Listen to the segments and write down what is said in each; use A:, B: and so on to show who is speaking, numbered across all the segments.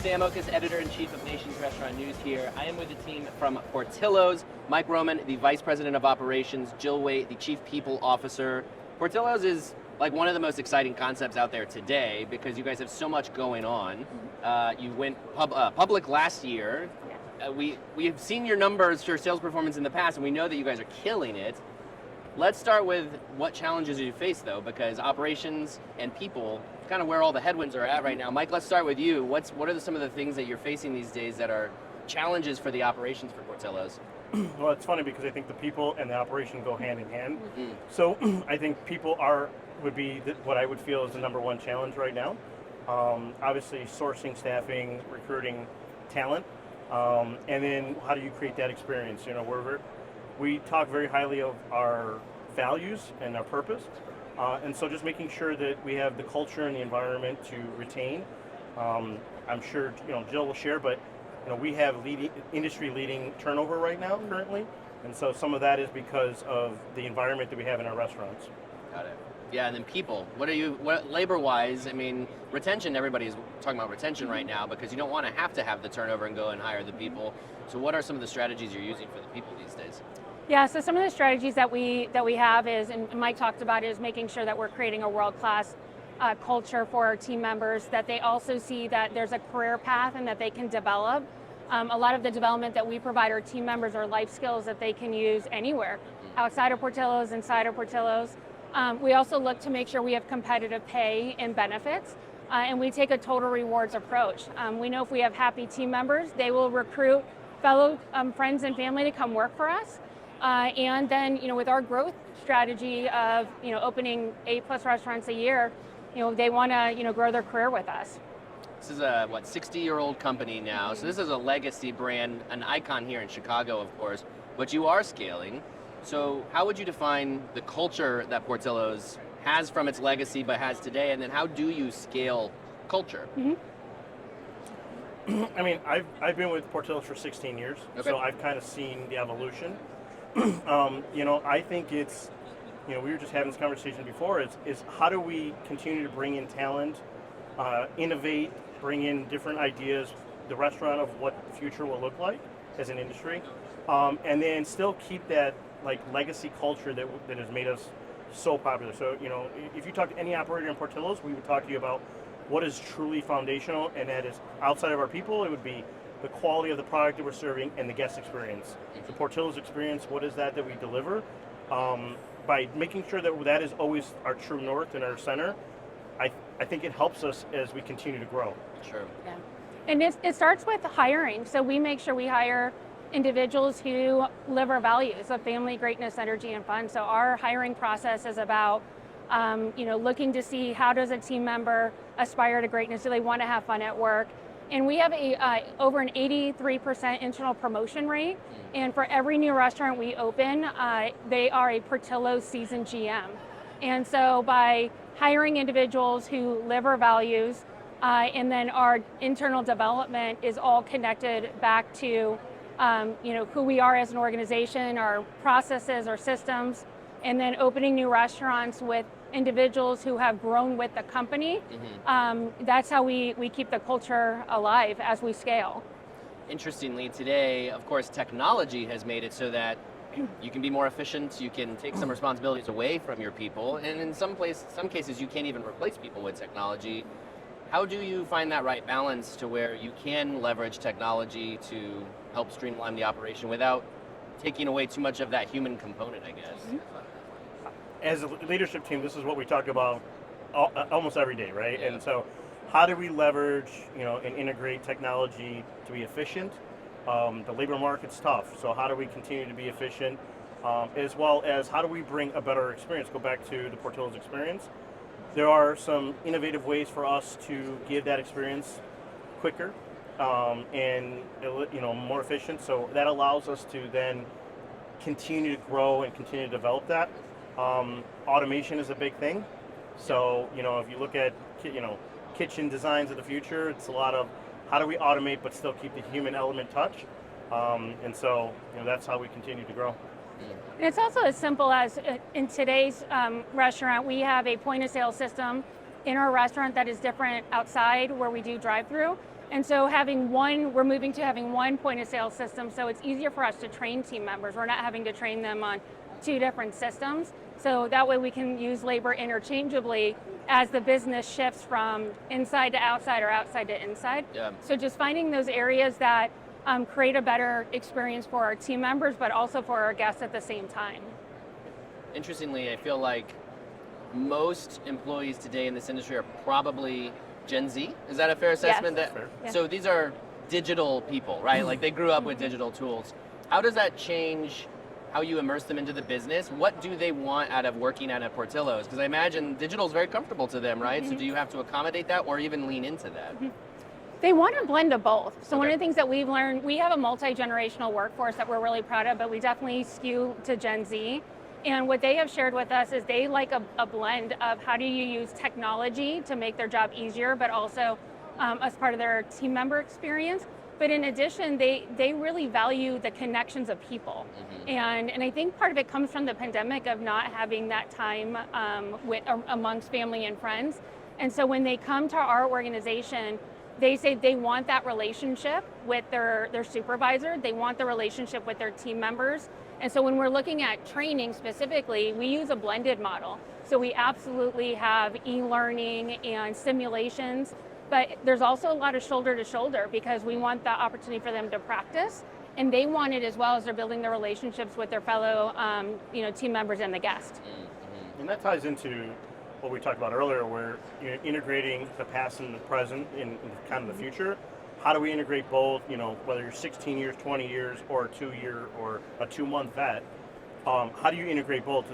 A: Sam Okus, editor-in-chief of Nation's Restaurant News here. I am with the team from Portillo's. Mike Roman, the vice president of operations. Jill Waite, the chief people officer. Portillo's is like one of the most exciting concepts out there today because you guys have so much going on. You went public last year. We have seen your numbers for sales performance in the past, and we know that you guys are killing it. Let's start with what challenges you face, though, because operations and people, kind of where all the headwinds are at right now. Mike, let's start with you. What are some of the things that you're facing these days that are challenges for the operations for Portillo's?
B: Well, it's funny because I think the people and the operation go hand in hand. So I think people would be what I would feel is the number one challenge right now. Obviously, sourcing, staffing, recruiting talent, and then how do you create that experience? You know, we talk very highly of our values and our purpose, and so just making sure that we have the culture and the environment to retain. I'm sure Jill will share, but we have industry-leading turnover right now currently, and so some of that is because of the environment that we have in our restaurants.
A: Got it. Yeah, and then people. What labor-wise? I mean, retention. Everybody's talking about retention right now because you don't want to have the turnover and go and hire the people. So, what are some of the strategies you're using for the people these days?
C: Yeah, so some of the strategies that we have is, and Mike talked about, is making sure that we're creating a world-class culture for our team members, that they also see that there's a career path and that they can develop. A lot of the development that we provide our team members are life skills that they can use anywhere, outside of Portillo's, inside of Portillo's. We also look to make sure we have competitive pay and benefits, and we take a total rewards approach. We know if we have happy team members, they will recruit fellow friends and family to come work for us. And then, with our growth strategy of, opening 8+ restaurants a year, they want to, grow their career with us.
A: This is a, 60-year-old company now. So this is a legacy brand, an icon here in Chicago, of course, but you are scaling. So how would you define the culture that Portillo's has from its legacy but has today, and then how do you scale culture?
B: I mean, I've been with Portillo's for 16 years, so I've kind of seen the evolution. I think it's, we were just having this conversation before, is how do we continue to bring in talent, innovate, bring in different ideas, the restaurant of what the future will look like as an industry, and then still keep that legacy culture that has made us so popular. So, if you talk to any operator in Portillo's, we would talk to you about what is truly foundational, and that is outside of our people, it would be the quality of the product that we're serving and the guest experience. The Portillo's experience, what is that we deliver? By making sure that is always our true north and our center, I think it helps us as we continue to grow.
A: Sure.
C: Yeah. And it starts with hiring. So we make sure we hire individuals who live our values of family, greatness, energy, and fun. So our hiring process is about, looking to see how does a team member aspire to greatness? Do they want to have fun at work? And we have over an 83% internal promotion rate. And for every new restaurant we open, they are a Portillo's seasoned GM. And so by hiring individuals who live our values, and then our internal development is all connected back to who we are as an organization, our processes, our systems, and then opening new restaurants with individuals who have grown with the company. That's how we keep the culture alive as we scale.
A: Interestingly, today, of course, technology has made it so that you can be more efficient, you can take some responsibilities away from your people, and in some cases, you can't even replace people with technology. How do you find that right balance to where you can leverage technology to help streamline the operation without taking away too much of that human component, I guess?
B: As a leadership team, this is what we talk about almost every day, right? Yeah. And so how do we leverage, and integrate technology to be efficient? The labor market's tough, so how do we continue to be efficient? As well as how do we bring a better experience? Go back to the Portillo's experience. There are some innovative ways for us to give that experience quicker and more efficient. So that allows us to then continue to grow and continue to develop that. Automation is a big thing. So if you look at kitchen designs of the future, it's a lot of how do we automate but still keep the human element touch. And so that's how we continue to grow.
C: And it's also as simple as in today's restaurant, we have a point of sale system in our restaurant that is different outside where we do drive-thru. And so we're moving to having one point of sale system, so it's easier for us to train team members. We're not having to train them on 2 different systems. So that way we can use labor interchangeably as the business shifts from inside to outside or outside to inside.
A: Yeah.
C: So just finding those areas that create a better experience for our team members, but also for our guests at the same time.
A: Interestingly, I feel like most employees today in this industry are probably Gen Z. Is that a fair assessment?
C: Yes.
B: Fair.
C: Yeah.
A: So these are digital people, right? Like they grew up with digital tools. How does that change how you immerse them into the business? What do they want out of working at a Portillo's? Because I imagine digital is very comfortable to them, right? So do you have to accommodate that or even lean into that?
C: They want a blend of both. So one
A: Okay.
C: of the things that we've learned, we have a multi-generational workforce that we're really proud of, but we definitely skew to Gen Z. And what they have shared with us is they like a blend of how do you use technology to make their job easier, but also as part of their team member experience. But in addition, they really value the connections of people. And I think part of it comes from the pandemic of not having that time amongst family and friends. And so when they come to our organization, they say they want that relationship with their supervisor, they want the relationship with their team members. And so when we're looking at training specifically, we use a blended model. So we absolutely have e-learning and simulations, but there's also a lot of shoulder to shoulder because we want the opportunity for them to practice, and they want it as well as they're building their relationships with their fellow team members and the guest.
B: And that ties into what we talked about earlier, where integrating the past and the present in kind of the future. How do we integrate both? Whether you're 16 years, 20 years, or a 2-year or a 2-month vet, how do you integrate both?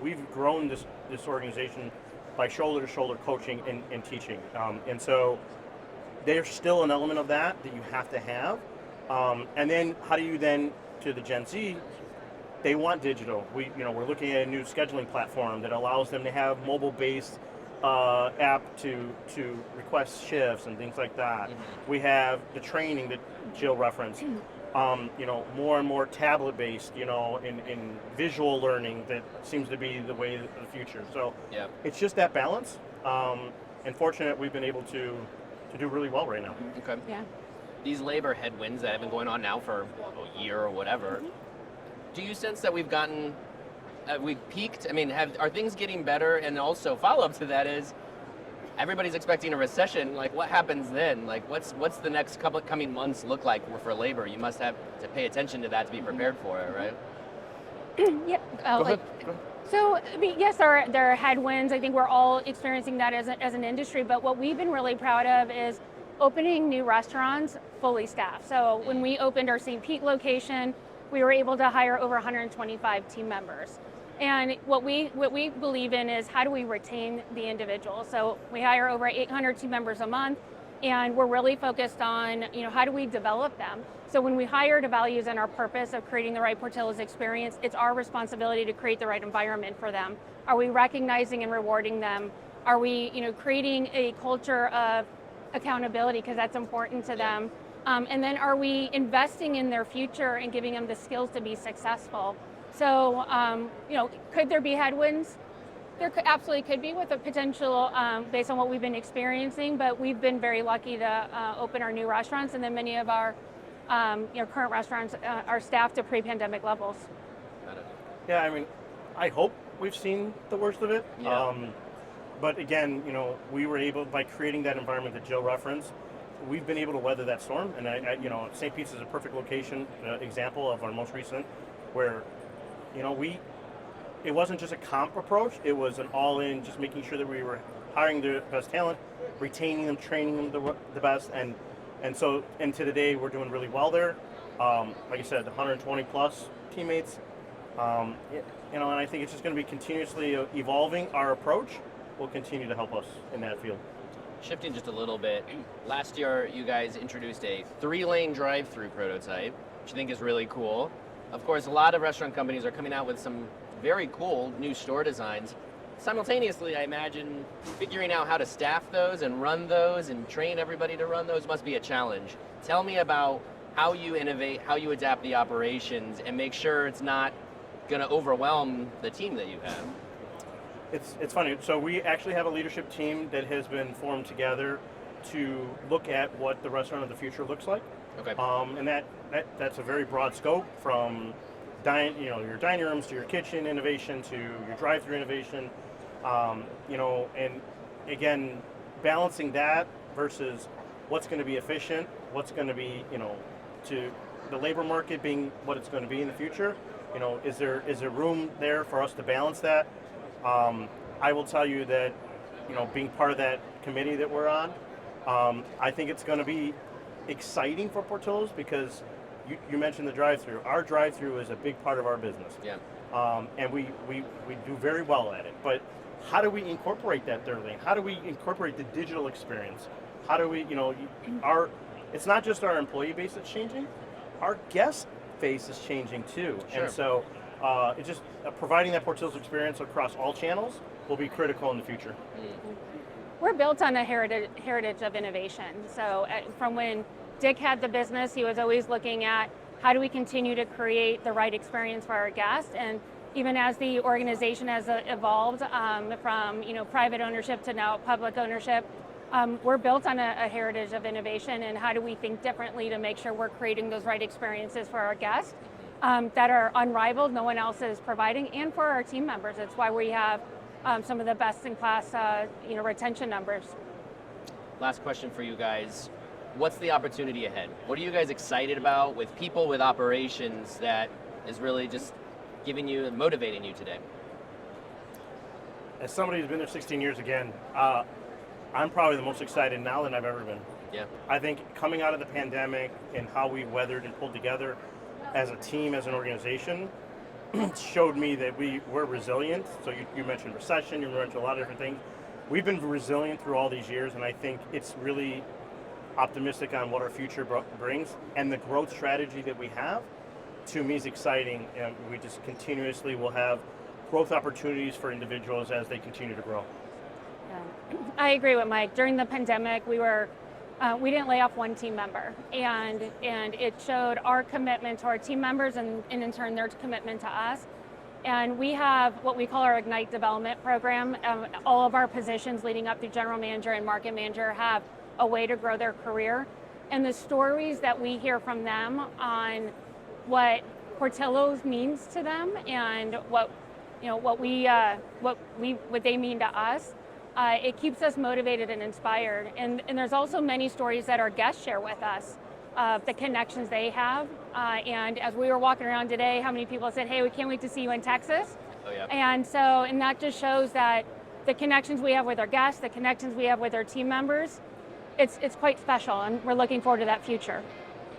B: We've grown this organization by shoulder to shoulder coaching and teaching, and so there's still an element of that you have to have. And then how do you then, to the Gen Z, they want digital. We're looking at a new scheduling platform that allows them to have mobile-based app to request shifts and things like that. We have the training that Jill referenced. More and more tablet-based, in visual learning that seems to be the way of the future. So it's just that balance. And fortunate we've been able to do really well right now.
A: Okay.
C: Yeah.
A: These labor headwinds that have been going on now for a year or whatever, do you sense that we've peaked? I mean, are things getting better? And also follow-up to that is, everybody's expecting a recession. Like, what happens then? Like, what's the next couple coming months look like for labor? You must have to pay attention to that to be prepared for it, right?
C: Yeah.
B: Go ahead.
C: So, yes, there are headwinds. I think we're all experiencing that as an industry, but what we've been really proud of is opening new restaurants fully staffed. So when we opened our St. Pete location, we were able to hire over 125 team members. And what we believe in is how do we retain the individual? So we hire over 800 team members a month, and we're really focused on, how do we develop them? So when we hire to values and our purpose of creating the right Portillo's experience, it's our responsibility to create the right environment for them. Are we recognizing and rewarding them? Are we, creating a culture of accountability, because that's important to them? And then are we investing in their future and giving them the skills to be successful? So, could there be headwinds? There absolutely could be, with a potential based on what we've been experiencing, but we've been very lucky to open our new restaurants, and then many of our current restaurants are staffed to pre-pandemic levels.
A: Got it.
B: Yeah, I mean, I hope we've seen the worst of it.
A: Yeah.
B: But again, we were able, by creating that environment that Jill referenced, we've been able to weather that storm. And St. Pete's is a perfect location example of our most recent, where it wasn't just a comp approach, it was an all-in, just making sure that we were hiring the best talent, retaining them, training them the best, and to today we're doing really well there. Like I said, 120 plus teammates, and I think it's just going to be continuously evolving. Our approach will continue to help us in that field.
A: Shifting just a little bit, last year you guys introduced a 3-lane drive-thru prototype, which I think is really cool. Of course, a lot of restaurant companies are coming out with some very cool new store designs. Simultaneously, I imagine figuring out how to staff those and run those and train everybody to run those must be a challenge. Tell me about how you innovate, how you adapt the operations, and make sure it's not going to overwhelm the team that you have.
B: It's funny. So we actually have a leadership team that has been formed together to look at what the restaurant of the future looks like.
A: Okay.
B: And that's a very broad scope, from your dining rooms to your kitchen innovation to your drive-thru innovation. And again, balancing that versus what's going to be efficient, what's going to be, to the labor market being what it's going to be in the future. Is there room there for us to balance that? I will tell you that, being part of that committee that we're on, I think it's going to be exciting for Portillo's, because you mentioned the drive-thru. Our drive-thru is a big part of our business. Yeah. And we do very well at it. But how do we incorporate that third lane? How do we incorporate the digital experience? How do we, it's not just our employee base that's changing, our guest base is changing too. Sure. And so it's just providing that Portillo's experience across all channels will be critical in the future.
C: Mm-hmm. We're built on a heritage of innovation. So from when Dick had the business, he was always looking at how do we continue to create the right experience for our guests. And even as the organization has evolved from private ownership to now public ownership, we're built on a heritage of innovation, and how do we think differently to make sure we're creating those right experiences for our guests that are unrivaled, no one else is providing, and for our team members. It's why we have some of the best in class retention numbers.
A: Last question for you guys. What's the opportunity ahead? What are you guys excited about with people, with operations, that is really just giving you and motivating you today?
B: As somebody who's been there 16 years again, I'm probably the most excited now than I've ever been.
A: Yeah. I
B: think coming out of the pandemic and how we weathered and pulled together as a team, as an organization, showed me that we're resilient. So you mentioned recession, you mentioned a lot of different things. We've been resilient through all these years, and I think it's really optimistic on what our future brings. And the growth strategy that we have, to me, is exciting. And we just continuously will have growth opportunities for individuals as they continue to grow.
C: Yeah. I agree with Mike. During the pandemic, we didn't lay off one team member, and it showed our commitment to our team members, and in turn their commitment to us. And we have what we call our Ignite development program. All of our positions leading up to general manager and market manager have a way to grow their career. And the stories that we hear from them on what Portillo's means to them and what they mean to us, it keeps us motivated and inspired. And there's also many stories that our guests share with us, the connections they have. And as we were walking around today, how many people said, hey, we can't wait to see you in Texas.
A: Oh, yeah.
C: And that just shows that the connections we have with our guests, the connections we have with our team members, it's quite special, and we're looking forward to that future.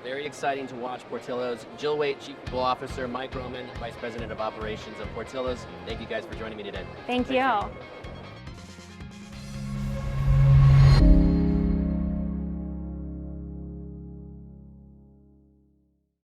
A: Very exciting to watch Portillo's. Jill Waite, Chief People Officer, Mike Roman, Vice President of Operations of Portillo's. Thank you guys for joining me today.
C: Thank you.